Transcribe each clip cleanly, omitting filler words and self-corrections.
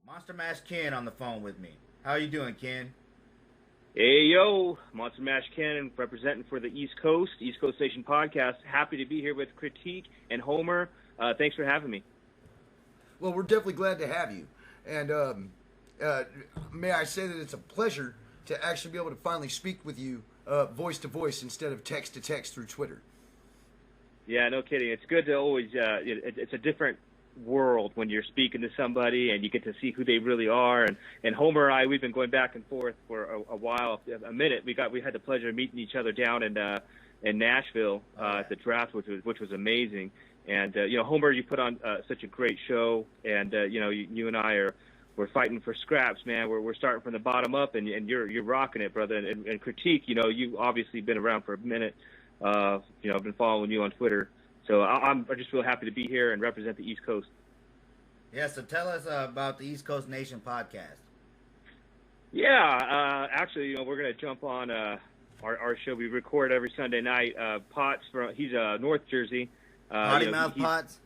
Monster Mash Ken on the phone with me. How are you doing, Ken? Hey, yo, Monster Mash Ken, representing for the East Coast Nation podcast. Happy to be here with Critique and Homer. Thanks for having me. Well, we're definitely glad to have you. And may I say that it's a pleasure to actually be able to finally speak with you voice to voice instead of text to text through Twitter. Yeah, no kidding. It's good to always, it's a different world when you're speaking to somebody and you get to see who they really are. And Homer and I, we've been going back and forth for a while, a minute. We had the pleasure of meeting each other down in Nashville at the draft, which was amazing. And Homer, you put on such a great show, and you and I we're fighting for scraps, man. We're starting from the bottom up, and you're rocking it, brother. And Critique, you obviously been around for a minute. I've been following you on Twitter. So I'm just real happy to be here and represent the East Coast. Yeah, so tell us about the East Coast Nation podcast. Yeah, actually, we're going to jump on our show. We record every Sunday night. Potts, he's North Jersey. Potty Mouth Potts?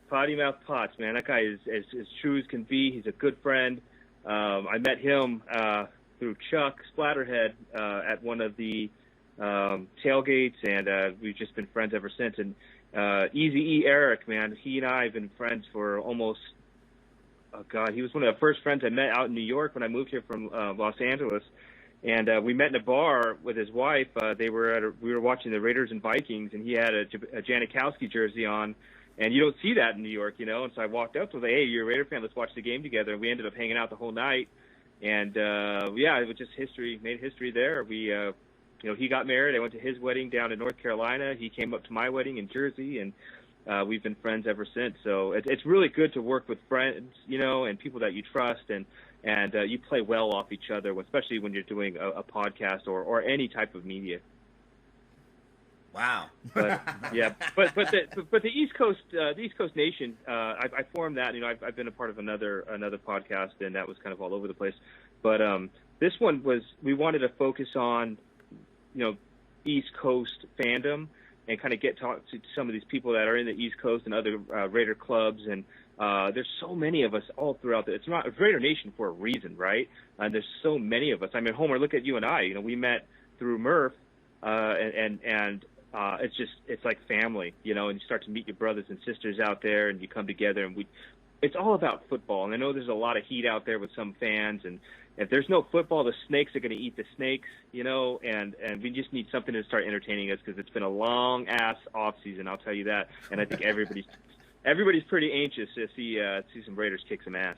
Potty Mouth Potts, man. That guy is as true as can be. He's a good friend. I met him through Chuck Splatterhead at one of the tailgates, and we've just been friends ever since. And Easy E Eric, man, he and I have been friends for almost, he was one of the first friends I met out in New York when I moved here from Los Angeles. And we met in a bar with his wife. We were watching the Raiders and Vikings, and he had a Janikowski jersey on. And you don't see that in New York, And so I walked up to him, hey, you're a Raider fan, let's watch the game together. And we ended up hanging out the whole night. And, it was just history, made history there. He got married. I went to his wedding down in North Carolina. He came up to my wedding in Jersey, and we've been friends ever since. So it's really good to work with friends, and people that you trust, and you play well off each other, especially when you're doing a podcast or any type of media. Wow. But the East Coast Nation, I formed that. I've been a part of another podcast, and that was kind of all over the place. But this one we wanted to focus on East Coast fandom and kind of talk to some of these people that are in the East Coast and other Raider clubs. And there's so many of us all throughout it's Raider Nation for a reason, right? And there's so many of us. I mean, Homer, look at you and I. We met through Murph, and it's like family, and you start to meet your brothers and sisters out there, and you come together, and it's all about football. And I know there's a lot of heat out there with some fans, and if there's no football, the snakes are going to eat the snakes, and we just need something to start entertaining us, because it's been a long ass off season, I'll tell you that. And I think everybody's pretty anxious to see some Raiders kick some ass.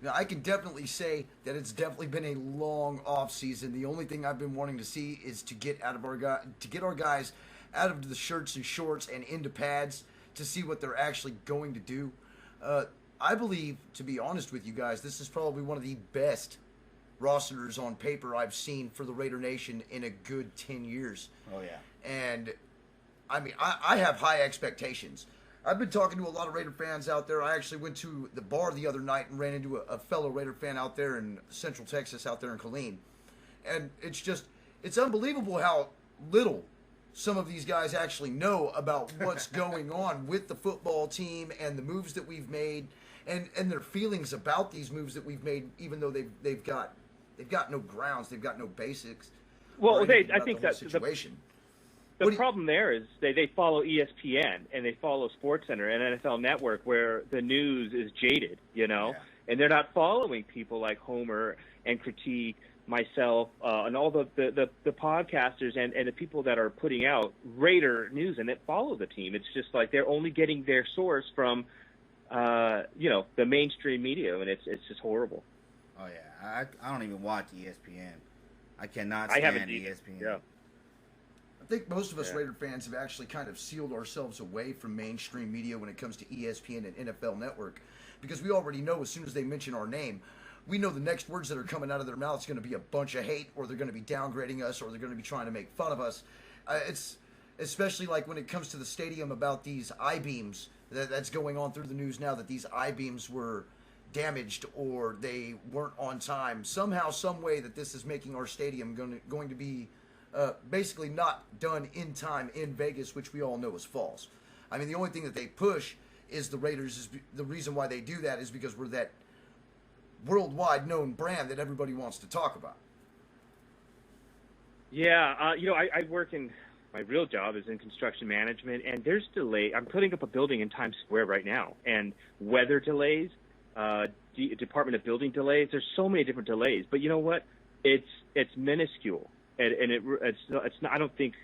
Now, I can definitely say that it's definitely been a long off season. The only thing I've been wanting to see is to get our guys out of the shirts and shorts and into pads to see what they're actually going to do. I believe, to be honest with you guys, this is probably one of the best rosters on paper I've seen for the Raider Nation in a good 10 years. Oh, yeah. And, I mean, I have high expectations. I've been talking to a lot of Raider fans out there. I actually went to the bar the other night and ran into a fellow Raider fan out there in Central Texas, out there in Holine. And it's unbelievable how little some of these guys actually know about what's going on with the football team and the moves that we've made, and their feelings about these moves that we've made, even though they've got no grounds, they've got no basics. Well, I think that situation. The problem there is they follow ESPN and they follow SportsCenter and NFL Network, where the news is jaded, Yeah. and they're not following people like Homer and Critique, myself, and all the podcasters and the people that are putting out Raider news and that follow the team. It's just like they're only getting their source from, the mainstream media, and it's just horrible. Oh, yeah. I don't even watch ESPN. I cannot stand ESPN. Yeah. I think most of us Raider fans have actually kind of sealed ourselves away from mainstream media when it comes to ESPN and NFL Network, because we already know as soon as they mention our name, we know the next words that are coming out of their mouths going to be a bunch of hate, or they're going to be downgrading us, or they're going to be trying to make fun of us. It's especially like when it comes to the stadium about these I-beams that's going on through the news now, that these I-beams were damaged or they weren't on time. Somehow, some way that this is making our stadium going to be basically not done in time in Vegas, which we all know is false. I mean, the only thing that they push is the Raiders. The reason why they do that is because we're that worldwide known brand that everybody wants to talk about. Yeah, I work in my real job is in construction management, and there's delay. I'm putting up a building in Times Square right now, and weather delays, Department of Building delays. There's so many different delays, but you know what? It's minuscule, and it's not. I don't think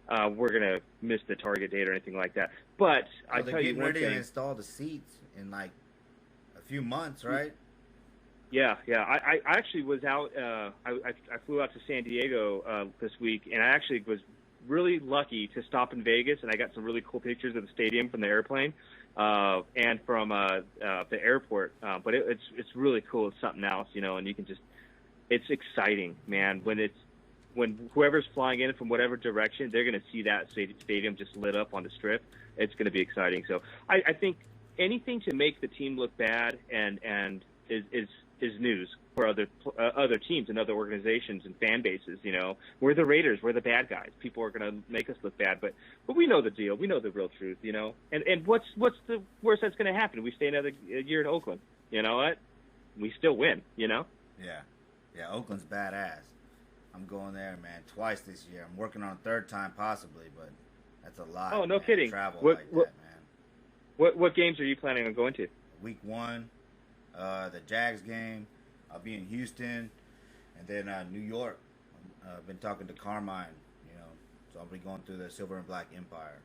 we're gonna miss the target date or anything like that. But I tell you one thing: they're ready to install the seats in like a few months, right? Yeah. I actually was out. I flew out to San Diego this week, and I actually was really lucky to stop in Vegas, and I got some really cool pictures of the stadium from the airplane and from the airport. But it's really cool. It's something else, and you can just. It's exciting, man. When whoever's flying in from whatever direction, they're going to see that stadium just lit up on the strip. It's going to be exciting. So I think anything to make the team look bad and is news for other teams and other organizations and fan bases. We're the Raiders, we're the bad guys. People are going to make us look bad, but we know the deal. We know the real truth. And what's the worst that's going to happen? We stay another year in Oakland. You know what? We still win. Yeah, Oakland's badass. I'm going there, man, twice this year. I'm working on a third time possibly, but that's a lot. Oh, no kidding. Travel what, like what, that, man. What games are you planning on going to? Week 1. The Jags game. I'll be in Houston, and then New York. I've been talking to Carmine, so I'll be going through the Silver and Black Empire.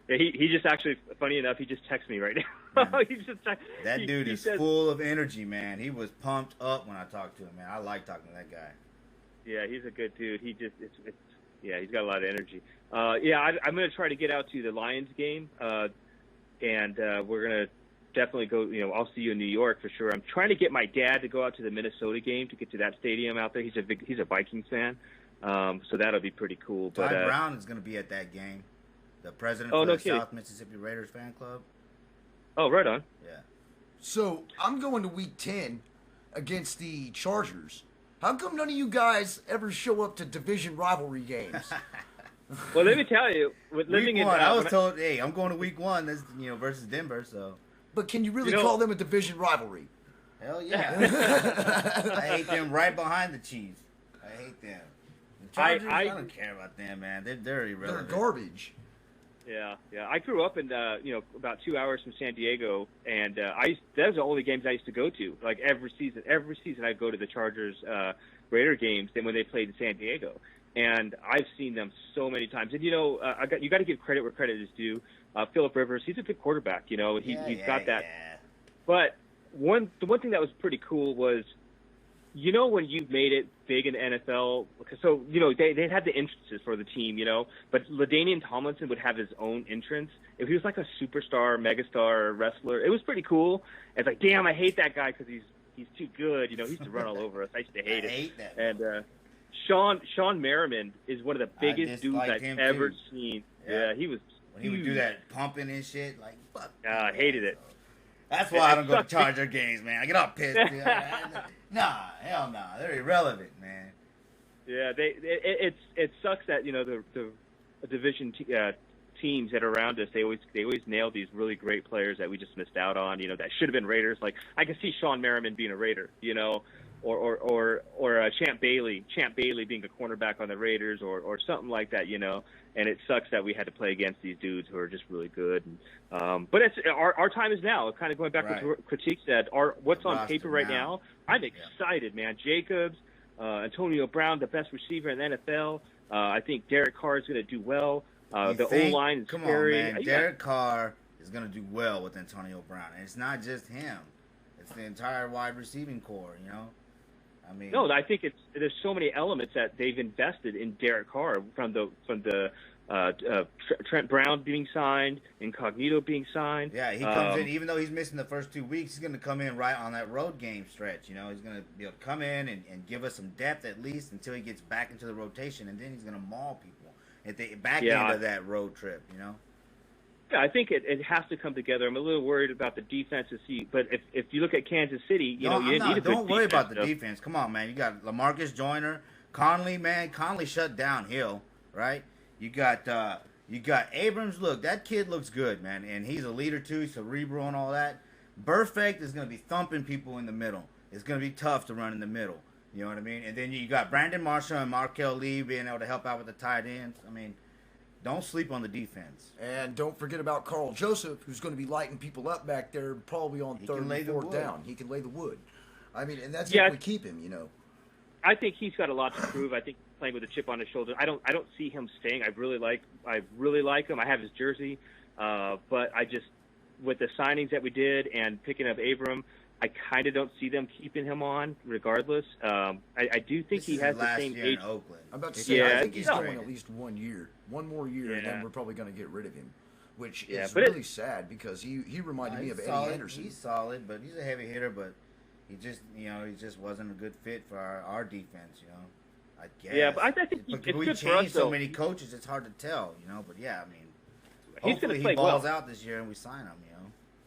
Yeah, he just actually, funny enough, he just texted me right now. That dude is full of energy, man. He was pumped up when I talked to him, man. I like talking to that guy. Yeah, he's a good dude. He's got a lot of energy. I'm going to try to get out to the Lions game, and we're going to definitely go. I'll see you in New York for sure. I'm trying to get my dad to go out to the Minnesota game to get to that stadium out there. He's a Vikings fan, so that'll be pretty cool. Ty Brown is going to be at that game. The president of the South Mississippi Raiders fan club. Oh, right on. Yeah. So I'm going to Week 10 against the Chargers. How come none of you guys ever show up to division rivalry games? Well, let me tell you, with living week 1, in I was told, hey, I'm going to Week 1. That's versus Denver. So. But can you really call them a division rivalry? Hell yeah. I hate them right behind the Chiefs. I hate them. The Chargers, I don't care about them, man. They're irrelevant. They're garbage. Yeah. I grew up in about 2 hours from San Diego, and that was the only games I used to go to. Like every season I'd go to the Chargers Raider games. Then when they played in San Diego, and I've seen them so many times. And you got to give credit where credit is due. Phillip Rivers, he's a good quarterback. He's got that. Yeah. But the one thing that was pretty cool was, when you've made it big in the NFL, so, they had the entrances for the team, but LaDainian Tomlinson would have his own entrance. If he was like a superstar, megastar wrestler, it was pretty cool. It's like, damn, I hate that guy because he's too good. He used to run all over us. I used to hate it. I hate that. And Sean Merriman is one of the biggest dudes I've ever seen. Yeah, he was when he would do that pumping and shit, like, fuck. I hated it. That's why I don't go to Charger games, man. I get all pissed. Nah, hell nah. They're irrelevant, man. Yeah, it sucks that the division teams that are around us, they always nail these really great players that we just missed out on. That should have been Raiders. Like I can see Sean Merriman being a Raider, or Champ Bailey being a cornerback on the Raiders, or something like that, And it sucks that we had to play against these dudes who are just really good. But it's our time is now. Kind of going back to what Critique said. What's on paper right now? I'm excited, man. Jacobs, Antonio Brown, the best receiver in the NFL. I think Derek Carr is going to do well. The O-line is scary. On, man. Derek Carr is going to do well with Antonio Brown, and it's not just him. It's the entire wide receiving core. I mean, no, I think there's so many elements that they've invested in Derek Carr from the Trent Brown being signed, Incognito being signed. Yeah, he comes in, even though he's missing the first 2 weeks, he's going to come in right on that road game stretch. He's going to be able to come in and give us some depth at least until he gets back into the rotation, and then he's going to maul people at the back end of that road trip. Yeah, I think it has to come together. I'm a little worried about the defense to see, but if you look at Kansas City, you didn't need a good Don't worry defense, about the defense. Come on, man. You got LaMarcus Joyner, Conley, man. Conley shut down Hill, right? You got Abrams. Look, that kid looks good, man, and he's a leader too, cerebral and all that. Burfict is going to be thumping people in the middle. it's going to be tough to run in the middle. You know what I mean? And then you got Brandon Marshall and Markel Lee being able to help out with the tight ends. I mean, don't sleep on the defense. And don't forget about Carl Joseph, who's going to be lighting people up back there, probably on third and fourth down. He can lay the wood. I mean, and that's if we keep him, you know. I think he's got a lot to prove. I think playing with a chip on his shoulder. I don't see him staying. I really like him. I have his jersey, but I just, with the signings that we did and picking up Abram, I kind of don't see them keeping him on regardless. I do think he has the same age. In Oakland. I'm about to say, I think he's going at least 1 year. One more year, and then we're probably going to get rid of him, which is really sad because he reminded me of Eddie Anderson. He's solid, but he's a heavy hitter, but he just wasn't a good fit for our defense, you know. I guess. Yeah, but I think it's we good for us, changed so many coaches, it's hard to tell, you know. But yeah, I mean, he's going to play he balls out this year and we sign him, you know.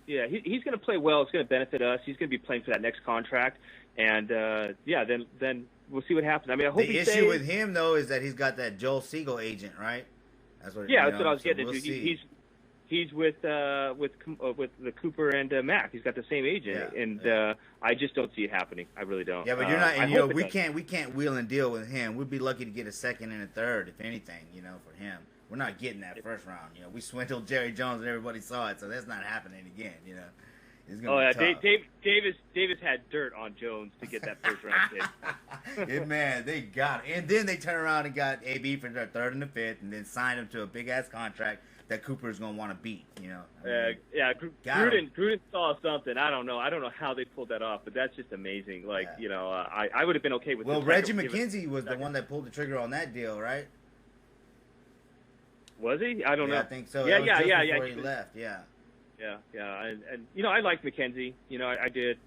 Yeah, he's going to play well. It's going to benefit us. He's going to be playing for that next contract, and then we'll see what happens. I mean, I hope the issue with him though is that he's got that Joel Siegel agent, right? That's what I was getting into. He's with the Cooper and Mac. He's got the same agent, and I just don't see it happening. I really don't. Yeah, but you're not. And you know, we can't wheel and deal with him. We'd be lucky to get a second and a third, if anything. You know, for him, we're not getting that first round. You know, we swindled Jerry Jones and everybody saw it, so that's not happening again. You know. It's gonna be tough. Davis had dirt on Jones to get that first round pick. Yeah, man, they got it, and then they turned around and got AB for their third and the fifth, and then signed him to a big ass contract that Cooper's gonna want to beat, you know. Gruden saw something. I don't know how they pulled that off, but that's just amazing. Like, you know, I would have been okay with. Well, Reggie McKenzie was the one that pulled the trigger on that deal, right? Was he? I don't know. I think so. Yeah. Before he left, yeah. Yeah, and you know, I liked McKenzie. You know, I did.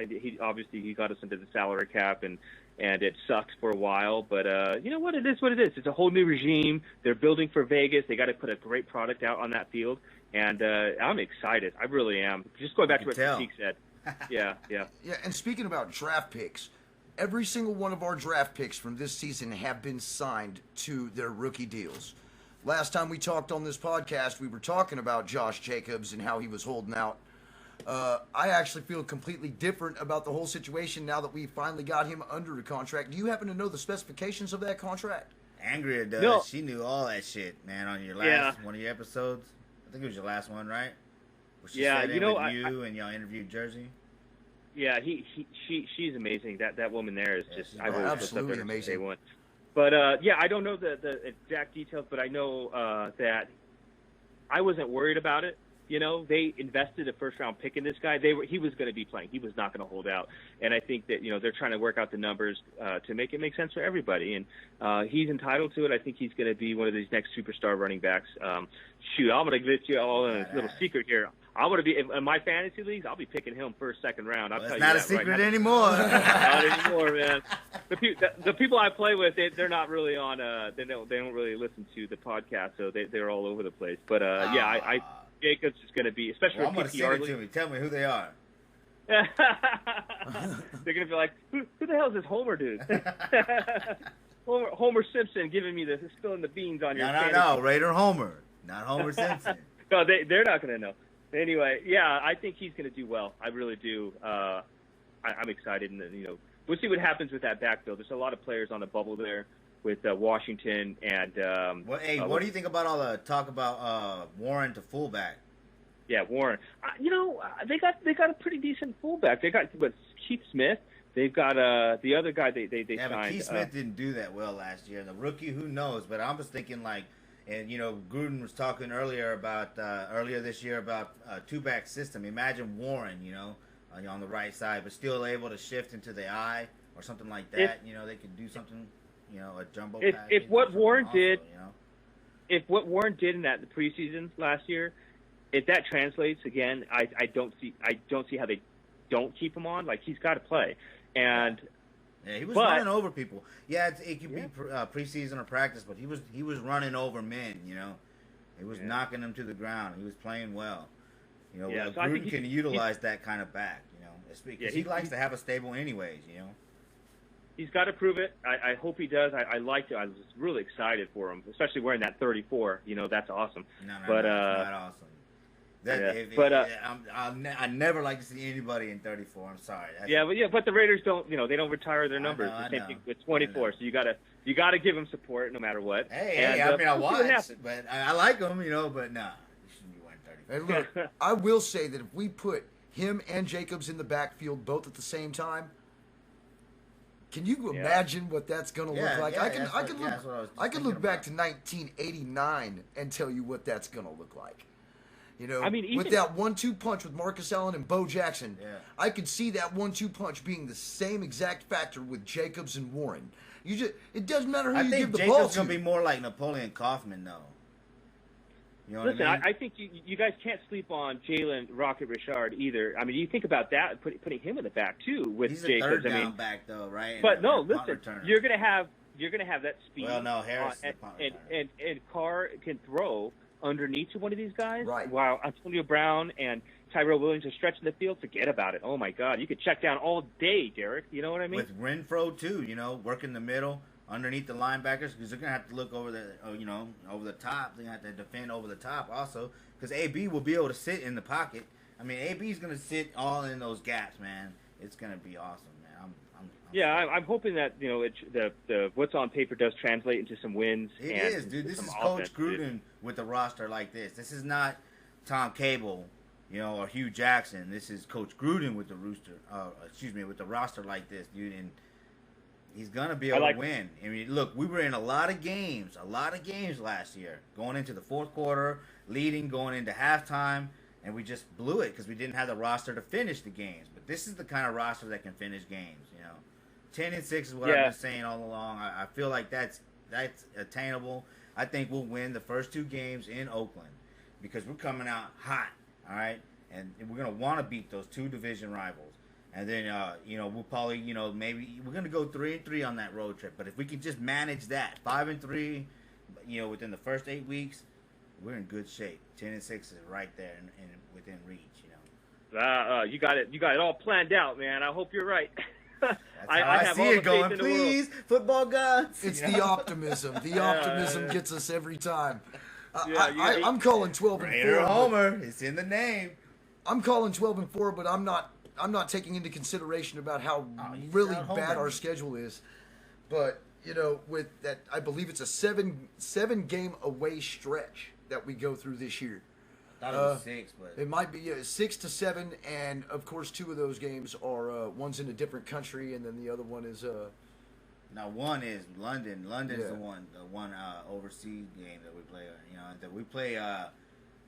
He obviously got us into the salary cap, and it sucked for a while. But you know what? It is what it is. It's a whole new regime. They're building for Vegas. They got to put a great product out on that field, and I'm excited. I really am. Just going back to what Pratik said. Yeah. Yeah, and speaking about draft picks, every single one of our draft picks from this season have been signed to their rookie deals. Last time we talked on this podcast, we were talking about Josh Jacobs and how he was holding out. I actually feel completely different about the whole situation now that we finally got him under a contract. Do you happen to know the specifications of that contract? Andrea does. No. She knew all that shit, man, on your last one of your episodes. I think it was your last one, right? Where she sat in with you and y'all interviewed Jersey. Yeah, she's amazing. That woman there is just absolutely amazing. But I don't know the exact details, but I know that I wasn't worried about it. You know, they invested a first-round pick in this guy. He was going to be playing. He was not going to hold out. And I think that, you know, they're trying to work out the numbers to make it make sense for everybody. And he's entitled to it. I think he's going to be one of these next superstar running backs. I'm going to let you all in a little secret here. I'm going to be in my fantasy leagues. I'll be picking him first, second round. I'll tell you not that a secret right anymore. Not anymore, man. The people I play with, they're not really on. They don't really listen to the podcast, so they're all over the place. But I Jacobs is going to be, especially I'm going to send it to me. Tell me who they are. They're going to be like, who the hell is this Homer dude? Homer Simpson giving me spilling the beans on your. No, Raider Homer, not Homer Simpson. No, they're not going to know. Anyway, yeah, I think he's going to do well. I really do. I'm excited, and you know, we'll see what happens with that backfield. There's a lot of players on the bubble there with Washington and. What do you think about all the talk about Warren to fullback? Yeah, Warren. You know, they got a pretty decent fullback. They got Keith Smith. They've got the other guy they signed. But Keith Smith didn't do that well last year. The rookie, who knows? But I was thinking like. And, you know, Gruden was talking earlier this year about a two-back system. Imagine Warren, you know, on the right side, but still able to shift into the eye or something like that. You know, they could do something, you know, a jumbo package. If what Warren did, you know? If what Warren did in the preseason last year, if that translates again, I don't see how they don't keep him on. Like, he's got to play. And yeah, he was running over people. Yeah, it could be preseason or practice, but he was running over men. You know, he was knocking them to the ground. He was playing well. You know, so Gruden can utilize that kind of back. You know, because he likes to have a stable, anyways. You know, he's got to prove it. I hope he does. I liked it. I was really excited for him, especially wearing that 34. You know, that's awesome. No, not awesome. I never like to see anybody in 34. I'm sorry. But the Raiders don't, they don't retire their numbers. I The know, same thing with 24. So you gotta give them support no matter what. Hey, I watch, but I like them, but nah, you shouldn't be wearing 34. And look, I will say that if we put him and Jacobs in the backfield both at the same time, can you imagine what that's going to look like? I can look back to 1989 and tell you what that's going to look like. With that 1-2 punch with Marcus Allen and Bo Jackson, I could see that 1-2 punch being the same exact factor with Jacobs and Warren. It doesn't matter who you give the ball to. I think Jacobs going to be more like Napoleon Kaufman, though. You know what I mean? I think you guys can't sleep on Jalen Rocket Richard either. I mean, you think about that, putting him in the back too with He's Jacobs. He's a third down back though, right? But no, listen, you're gonna have that speed. Well, no, Harris and Carr can throw underneath to one of these guys. Right. While Antonio Brown and Tyrell Williams are stretching the field, forget about it. Oh my God, you could check down all day, Derek. You know what I mean? With Renfro too, working the middle. Underneath the linebackers, because they're gonna have to look over over the top. They're gonna have to defend over the top also, because AB will be able to sit in the pocket. I mean, AB's gonna sit all in those gaps, man. It's gonna be awesome, man. I'm hoping that the what's on paper does translate into some wins. It is, dude. This is Coach Gruden with a roster like this. This is not Tom Cable, or Hugh Jackson. This is Coach Gruden with with the roster like this, dude. And he's going to be able to win. I mean, look, we were in a lot of games last year, going into the fourth quarter, leading, going into halftime, and we just blew it because we didn't have the roster to finish the games. But this is the kind of roster that can finish games, 10-6 is what I've been saying all along. I feel like that's attainable. I think we'll win the first two games in Oakland because we're coming out hot, all right? And we're going to want to beat those two division rivals. And then, we'll probably, maybe we're going to go 3-3 on that road trip. But if we can just manage that, 5-3, within the first 8 weeks, we're in good shape. 10-6 is right there and within reach, You got it all planned out, man. I hope you're right. That's I have see all it going. Please, football gods. It's the optimism. The optimism gets us every time. I'm calling 12-4. Raider Homer. It's in the name. I'm calling 12-4, but I'm not taking into consideration about how really bad our schedule is. But, with that, I believe it's a seven game away stretch that we go through this year. I thought it was 6, but it might be 6 to 7, and of course 2 of those games are one's in a different country, and then the other one is Now one is London. London's the one overseas game that we play. That we play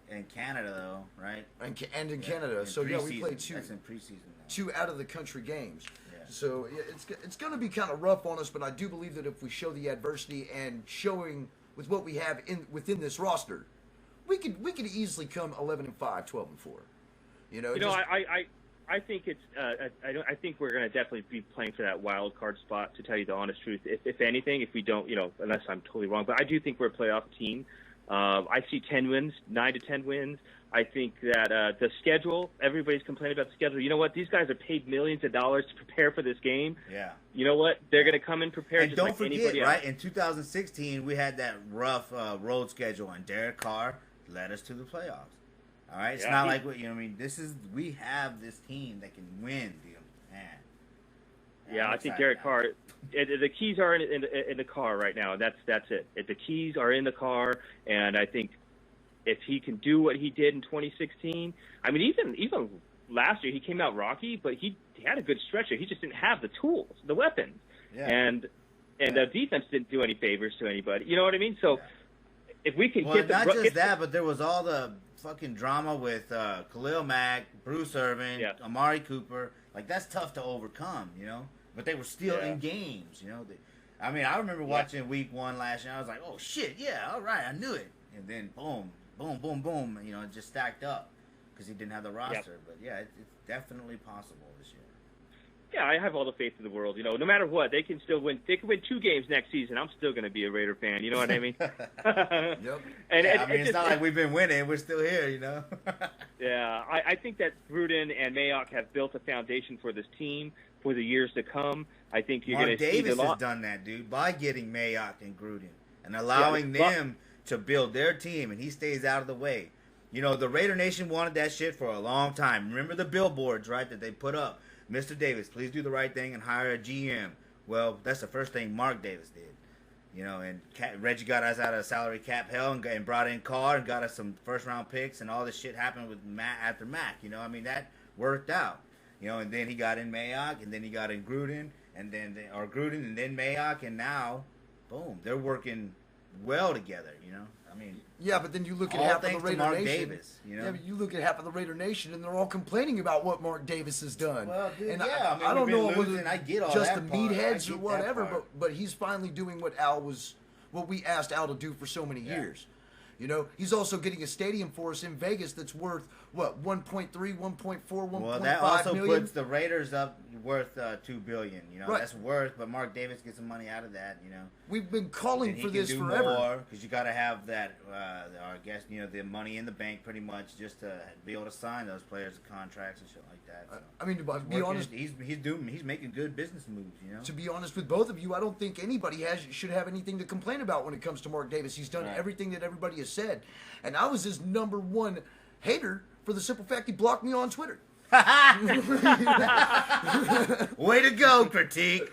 in Canada though, right? And in Canada, so we play 2. That's in preseason. 2 out of the country games. Yeah. So it's going to be kind of rough on us, but I do believe that if we show the adversity and showing with what we have within this roster, we could easily come 11-5, 12-4. I think it's I think we're going to definitely be playing for that wild card spot. To tell you the honest truth, if anything, if we don't, unless I'm totally wrong, but I do think we're a playoff team. I see 10 wins, 9 to 10 wins. I think that the schedule, everybody's complaining about the schedule. You know what? These guys are paid millions of dollars to prepare for this game. Yeah. You know what? They're going to come in prepared and just don't like forget, anybody else. Right? In 2016, we had that rough road schedule, and Derek Carr led us to the playoffs. All right? It's not like, we have this team that can win, man. Yeah, I think Derek Carr. The keys are in the car right now. That's it. The keys are in the car, and I think if he can do what he did in 2016, I mean, even last year he came out rocky, but he had a good stretch there. He just didn't have the tools, the weapons, and the defense didn't do any favors to anybody. You know what I mean? So if we can but there was all the fucking drama with Khalil Mack, Bruce Irvin, Amari Cooper. Like that's tough to overcome, But they were still in games, I remember watching Week 1 last year. I was like, oh shit, yeah, all right, I knew it. And then boom, boom, boom, boom. It just stacked up because he didn't have the roster. But yeah, it's definitely possible this year. Yeah, I have all the faith in the world. No matter what, they can still win. They can win 2 games next season. I'm still going to be a Raider fan. You know what I mean? Yep. It's not like we've been winning. We're still here, Yeah, I think that Gruden and Mayock have built a foundation for this team for the years to come. I think you're going to see Davis has done that, dude, by getting Mayock and Gruden and allowing them to build their team, and he stays out of the way. You know, the Raider Nation wanted that shit for a long time. Remember the billboards, right, that they put up? Mr. Davis, please do the right thing and hire a GM. Well, that's the first thing Mark Davis did. You know, and Reggie got us out of salary cap hell and brought in Carr and got us some first-round picks, and all this shit happened with Matt after Mac. You know, I mean, that worked out. You know, and then he got in Mayock, and then he got in Gruden, and then Mayock, and now, boom, they're working well together, you know? I mean, yeah, but then you look at all half of the thanks to Raider Mark Nation. Davis, you know? Yeah, but you look at half of the Raider Nation, and they're all complaining about what Mark Davis has done. Well, dude, and yeah, I don't know losing, whether I get all just that the part. meatheads I or get that whatever, part. but he's finally doing what we asked Al to do for so many Yeah. years. You know, he's also getting a stadium for us in Vegas that's worth, what, 1.3, 1.4, 1.5 Well, that also million? puts the Raiders up worth $2 billion. You know, Right. that's worth, but Mark Davis gets some money out of that, you know. We've been calling And for he can this do forever. more because you got to have that, I guess, you know, the money in the bank pretty much just to be able to sign those players to contracts and shit like that. So. I mean, to be honest, he's making good business moves, you know. to be honest with both of you, I don't think anybody should have anything to complain about when it comes to Mark Davis. He's done Right. everything that everybody has said. And I was his number one hater for the simple fact he blocked me on Twitter. Way to go, critique.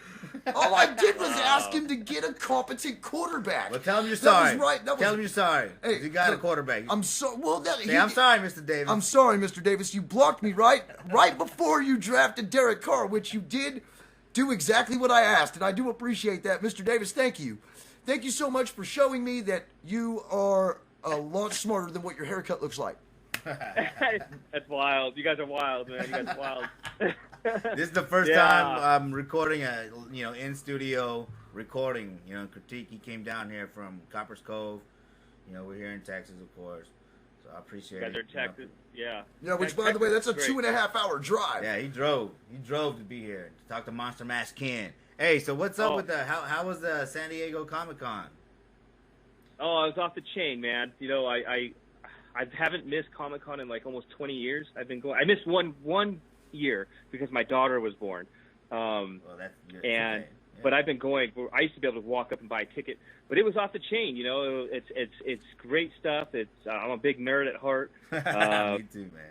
All I did was ask him to get a competent quarterback. Well, tell him you're That sorry. was right. Tell him you're sorry. Hey, You got a look, quarterback. I'm so well. Say, I'm sorry, Mr. Davis. I'm sorry, Mr. Davis. You blocked me right before you drafted Derek Carr, which you did do exactly what I asked, and I do appreciate that, Mr. Davis. Thank you. Thank you so much for showing me that you are a lot smarter than what your haircut looks like. That's wild. You guys are wild, man. You guys are wild. This is the first Yeah. time I'm recording a, you know, in studio recording. You know, critique. He came down here from Copper's Cove. You know, we're here in Texas, of course. So I appreciate You guys are it. You know. Texas. Yeah. Yeah, which by the way, that's a Great. 2.5 hour drive. Yeah, he drove. He drove to be here to talk to Monster Mash Ken. Hey, so what's up Oh. with the how was the San Diego Comic Con? Oh, I was off the chain, man. You know, I haven't missed Comic Con in like almost 20 years. I've been going. I missed one year because my daughter was born. Well, that's good. And Okay. Yeah. but I've been going. I used to be able to walk up and buy a ticket, but it was off the chain. You know, it's great stuff. I'm a big nerd at heart. Me too, man.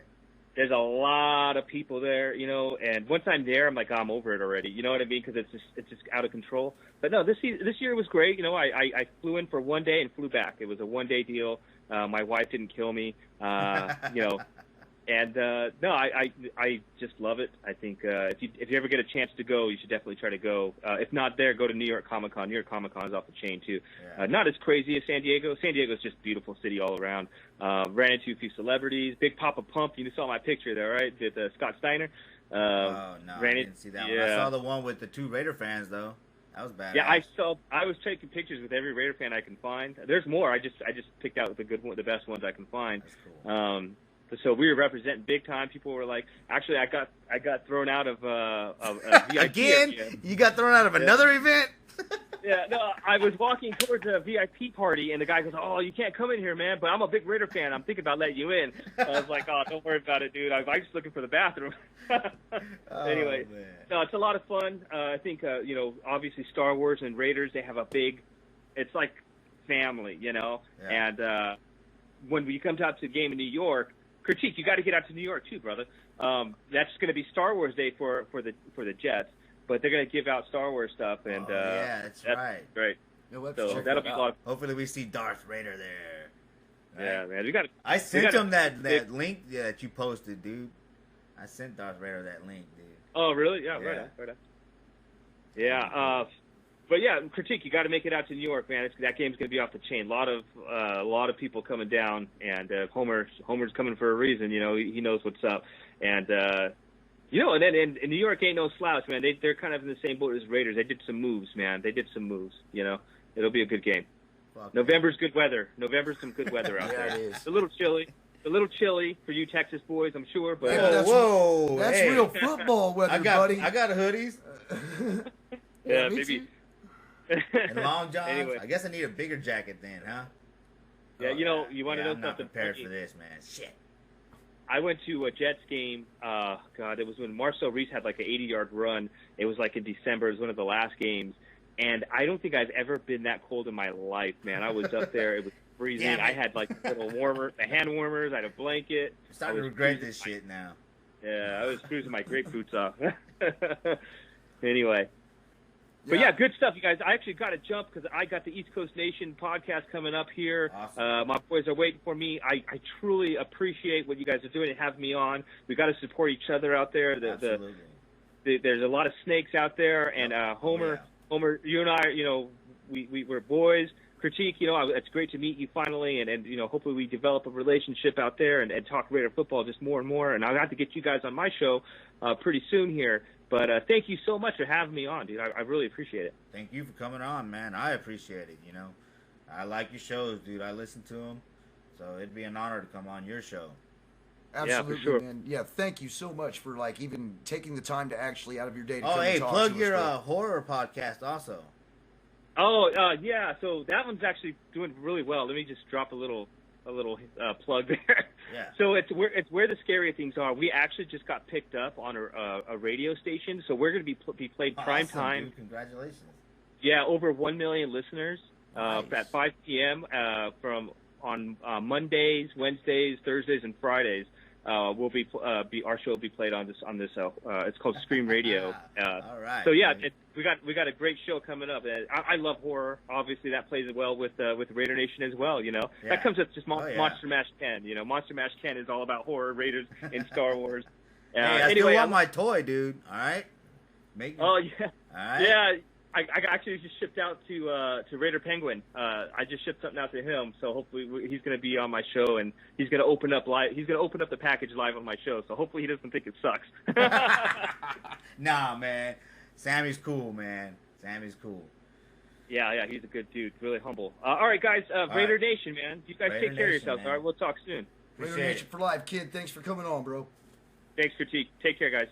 There's a lot of people there, you know, and once I'm there, I'm like, I'm over it already. You know what I mean? Because it's just out of control. But no, this year was great. You know, I flew in for one day and flew back. It was a 1-day deal. My wife didn't kill me, you know. And no, I just love it. I think if you ever get a chance to go, you should definitely try to go. If not there, go to New York Comic Con. New York Comic Con is off the chain too. Yeah. Not as crazy as San Diego. San Diego's just a beautiful city all around. Ran into a few celebrities. Big Papa Pump. You saw my picture there, right? With Scott Steiner. Oh no, I didn't see that one. I saw the one with the 2 Raider fans though. That was bad. Yeah, I was taking pictures with every Raider fan I can find. There's more. I just picked out the good one, the best ones I can find. That's cool. So we were representing big time. People were like, actually, I got thrown out of a VIP Again, area. you got thrown out of another event. Yeah, no, I was walking towards a VIP party, and the guy goes, "Oh, you can't come in here, man, but I'm a big Raider fan. I'm thinking about letting you in." I was like, "Oh, don't worry about it, dude. I'm just looking for the bathroom." Anyway, man. no, it's a lot of fun. I think, you know, obviously Star Wars and Raiders, they have a big, it's like family, you know. Yeah. And when you come out to the game in New York, critique, you got to get out to New York too, brother. That's going to be Star Wars Day for the Jets. But they're going to give out Star Wars stuff, and yeah, that's right. Great. You'll have to So check that'll that be a out. lot of Hopefully we see Darth Vader there. Yeah, Right? man. We got. I sent him that big- link that you posted, dude. I sent Darth Vader that link, dude. Oh, really? Yeah, Yeah. right on. Yeah, but yeah, critique. You got to make it out to New York, man. That game's going to be off the chain. A lot of people coming down, and Homer's coming for a reason. You know, he knows what's up, and you know, and then in New York ain't no slouch, man. They're kind of in the same boat as Raiders. They did some moves, man. You know, it'll be a good game. Fuck November's good weather. November's some good weather out Yeah, there. it is. It's a little chilly for you Texas boys, I'm sure, but Yeah, Whoa, whoa, That's hey. real football weather, I got buddy. hoodies yeah, me maybe. too. and long johns. Anyway. I guess I need a bigger jacket then, huh? Yeah, you know, you want to know I'm not something prepared funny? for this, man. Shit. I went to a Jets game. God, it was when Marcel Reese had like an 80-yard run. It was like in December. It was one of the last games, and I don't think I've ever been that cold in my life, man. I was up there. It was freezing. Damn it. I had like a little the hand warmers. I had a blanket. I'm starting to regret this shit now. Yeah, I was cruising my great boots off. Anyway. But yeah, good stuff, you guys. I actually got to jump because I got the East Coast Nation podcast coming up here. Awesome. My boys are waiting for me. I truly appreciate what you guys are doing and have me on. We got to support each other out there. Absolutely. There's a lot of snakes out there, and Homer, you and I, we're boys. Critique, it's great to meet you finally, and hopefully we develop a relationship out there and talk Raider football just more and more. And I'll have to get you guys on my show pretty soon here. But thank you so much for having me on, dude. I really appreciate it. Thank you for coming on, man. I appreciate it, I like your shows, dude. I listen to them. So it'd be an honor to come on your show. Absolutely, yeah, for sure. man. Yeah, thank you so much for, even taking the time to actually out of your day to Oh, come hey, and talk plug to your us. horror podcast also. Oh, yeah. So that one's actually doing really well. Let me just drop a little plug there. Yeah. So it's where the scarier things are. We actually just got picked up on a radio station, so we're going to be played prime Awesome, time. Dude. Congratulations. Yeah, over 1 million listeners Nice. at 5 p.m. On Mondays, Wednesdays, Thursdays, and Fridays. Our show will be played on this. It's called Scream Radio. All right. So yeah, we got a great show coming up. I love horror. Obviously, that plays well with Raider Nation as well. Yeah. That comes with just Oh, yeah. Monster Mash 10. Monster Mash 10 is all about horror, Raiders, and Star Wars. Hey, I anyway, still want my toy, dude. All right. Oh yeah. All right. Yeah. I actually just shipped out to Raider Penguin. I just shipped something out to him, so hopefully he's going to be on my show, and he's going to open up the package live on my show. So hopefully he doesn't think it sucks. Nah, man. Sammy's cool, man. Sammy's cool. Yeah, he's a good dude, really humble. All right, guys, Raider Nation, man. You guys Raider take care of Nation, yourselves. man. All right, we'll talk soon. Raider Appreciate Nation it. for life, kid. Thanks for coming on, bro. Thanks, Critique. Take care, guys.